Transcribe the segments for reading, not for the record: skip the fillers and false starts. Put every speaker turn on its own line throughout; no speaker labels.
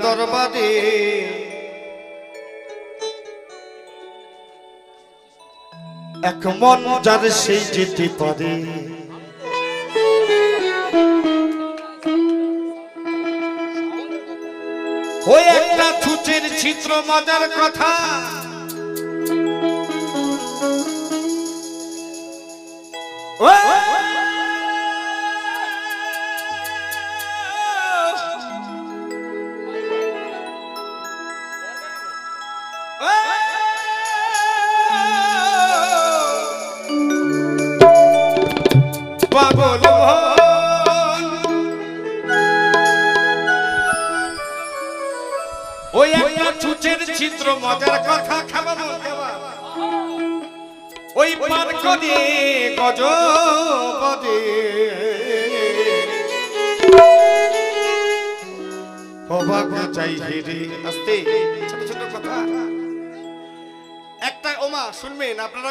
দরবারে এক মন যার সেই যেতে পারে ওই একটা ছুচের চিত্র মজার কথা পাগল ওই একটা ছুচের চিত্র মজার কথা খাবা ওই পার করে গজপদে অবাক চাই হেরে আস্তে ছোট ছোট কথা একটা ওমা শুনবেন আপনারা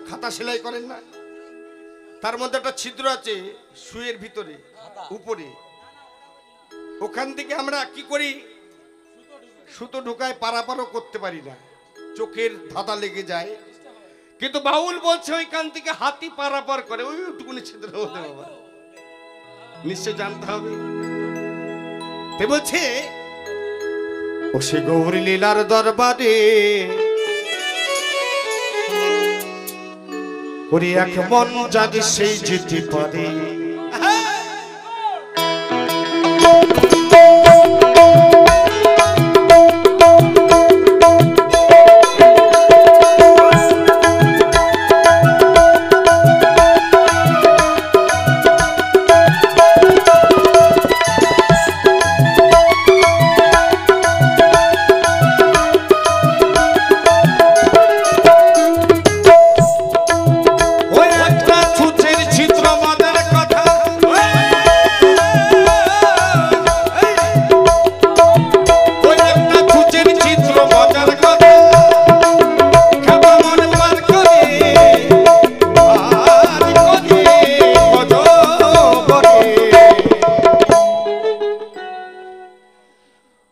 খাতা সেলাই করেন না তার মধ্যে একটা ছিদ্র আছে সুইয়ের ভিতরে উপরে ওখান থেকে আমরা কি করি সুতো ঢুকায় পারাপারও করতে পারি না চোখের ধাঁধা লেগে যায় কিন্তু বাউল বলছে ওইখান থেকে হাতি পারাপার করে ওইটুকুনি ছিদ্র হতে বাবা নিশ্চয় জানতে হবে তে বলছে ও সে গৌরী লীলার দরবারে ওরে এক মন যাদের সেই যেতে পারে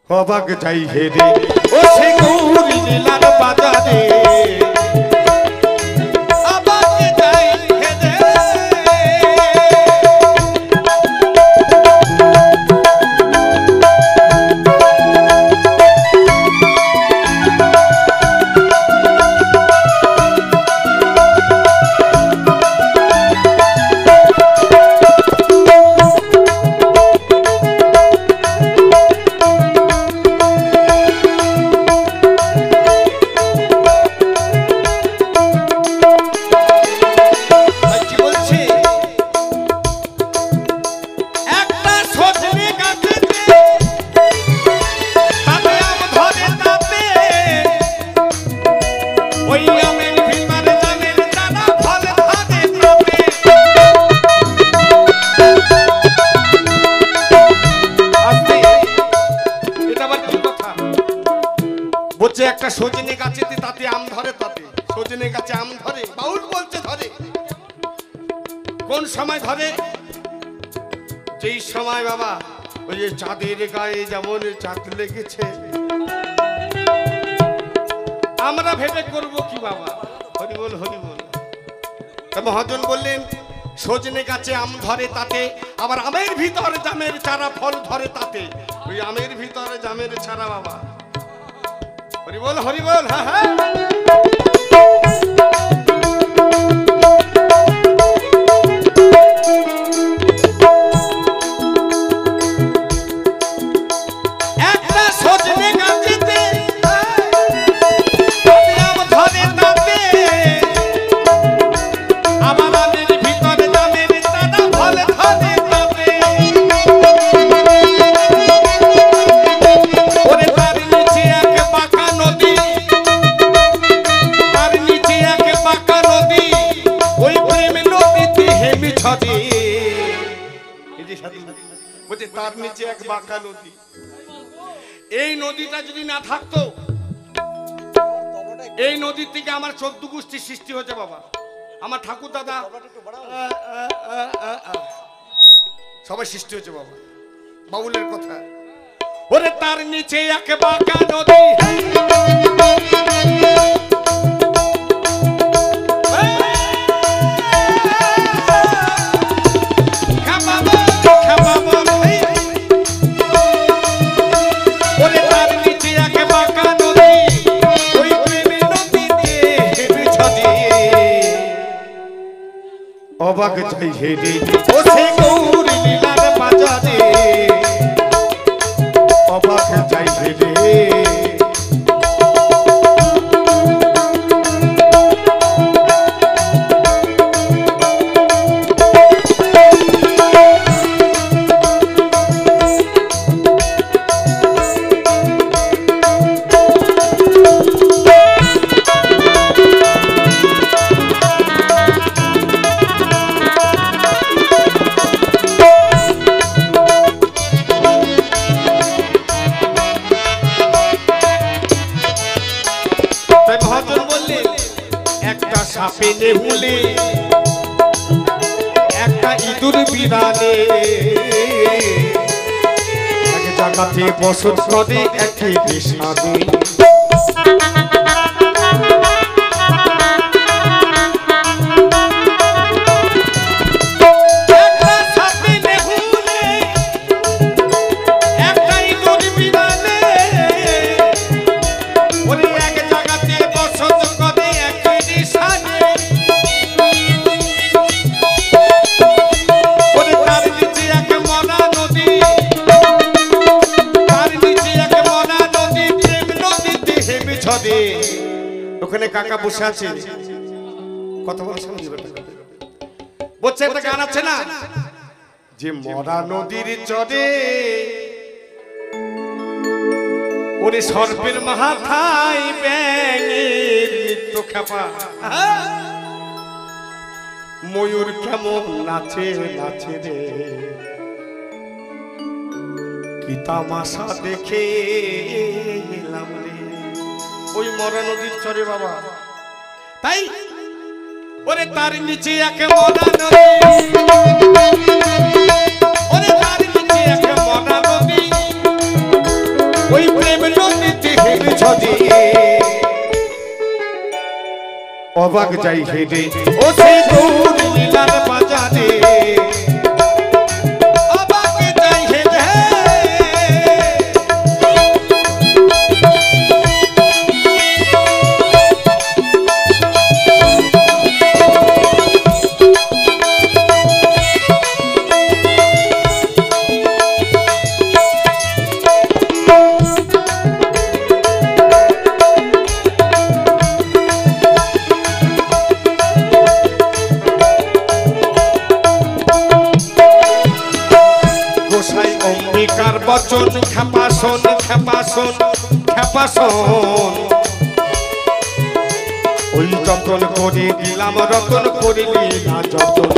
অবাক যাই হেরে ও সে গৌরী লীলার বাজারে অবাক যাই হেরে একটা সজনে গাছেতে তাতে আম ধরে তাতে সজনে গাছে আম ধরে বাউল বলছে ধরে কোন সময় ধরে যেই সময় বাবা ওই যে চাঁদের গায়ে যেমন চাঁদ লেগেছে আমরা ভেবে করব কি বাবা হরি বল মহাজন বললেন সজনে গাছে আম ধরে তাতে আবার আমের ভিতরে জামের চারা ফল ধরে তাতে ওই আমের ভিতরে জামের চারা বাবা হরি বল হ্যাঁ হ্যাঁ একটা সজনে গাছেতে আম ধরে তাতে আবার আমের ভিতরে জামের চারা ফল ধরে তাতে ওরে তার নিচে এক বাঁকা নদী তার নিচে এক বাঁকা নদী এই নদীটা যদি না থাকতো এই নদী থেকে আমার 14 গোষ্ঠী সৃষ্টি হয়েছে বাবা আমার ঠাকুর দাদা সবাই সৃষ্টি হয়েছে বাবা বাউলের কথা ওরে তার নিচে এক বাঁকা নদী, ওরে তার নিচে এক বাঁকা নদী, ওই প্রেমের নদীতে বিছাদি অবাক যাই হেরে ও সে গৌরী লীলার বাজারে অবাক যাই হেরে। সাপে হুলে একটা ইঁদুর বিড়ালে এক জায়গাতে বসত করে একটি বিষাদে। ওখানে কাকা বসে আছে, কথা বলছে, বলছে একটা গান আছে না, যে মরা নদীর চরে ওরে সর্পের মাথায় ব্যাঙের নিত্য খেপা, ময়ূর কেমন নাচে নাচে রে, কি তামাশা দেখে এলাম রে ওই মরা নদীর চরে বাবা। তাই ওরে তার নিচে এক মরা নদী, ওরে তার নিচে এক মরা নদী, ওই প্রেম নদীতে হেরে ছড়ে অবাক যাই হেরে ও সে গৌরী লীলার বাজারে অবাক যাই হেরে। বচন খেপাসন খেপাসন খেপাসন ওই যতন করে দিলাম রতন করিলি না যতন।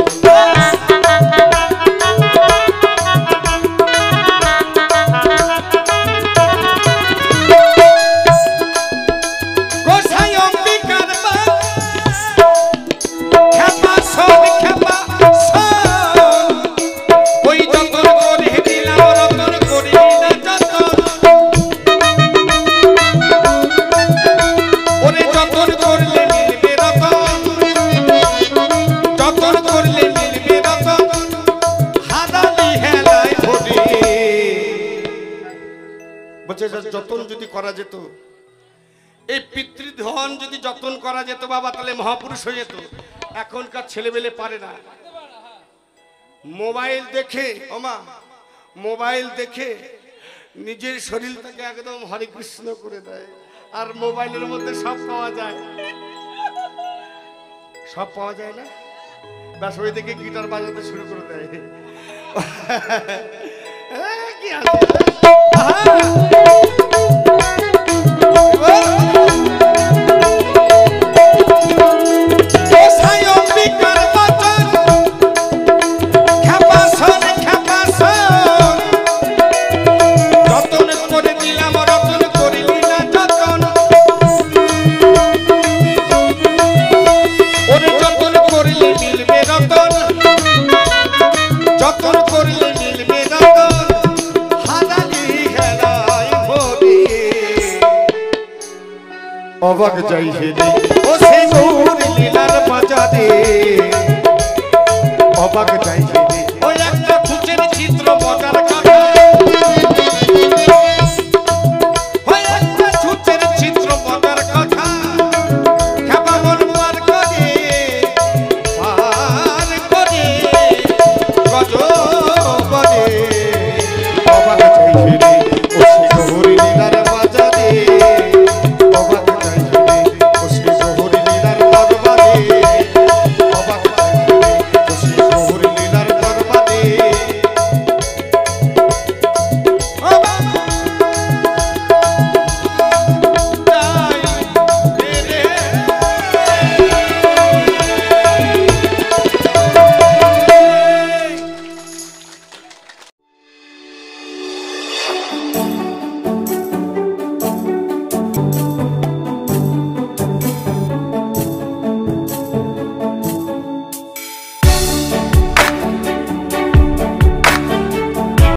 যতন যদি করা যেত, এই পিতৃধন যদি যতন করা যেত বাবা, তাহলে মহাপুরুষ হয়ে যেত। এখনকার ছেলেমেলে পারে না, মোবাইল দেখে ওমা মোবাইল দেখে নিজের শরীরটাকে একদম হরে কৃষ্ণ করে দেয়, আর মোবাইলের মধ্যে সব পাওয়া যায়, সব পাওয়া যায় না, ব্যাস ওই দেখে গিটার বাজাতে শুরু করে দেয়। কি আছে যতন করলে মিলবে রতন, হারা
অবাক যাই হেরে
ও সেই গৌর লীলার বাজারে
অবাক যাই হেরে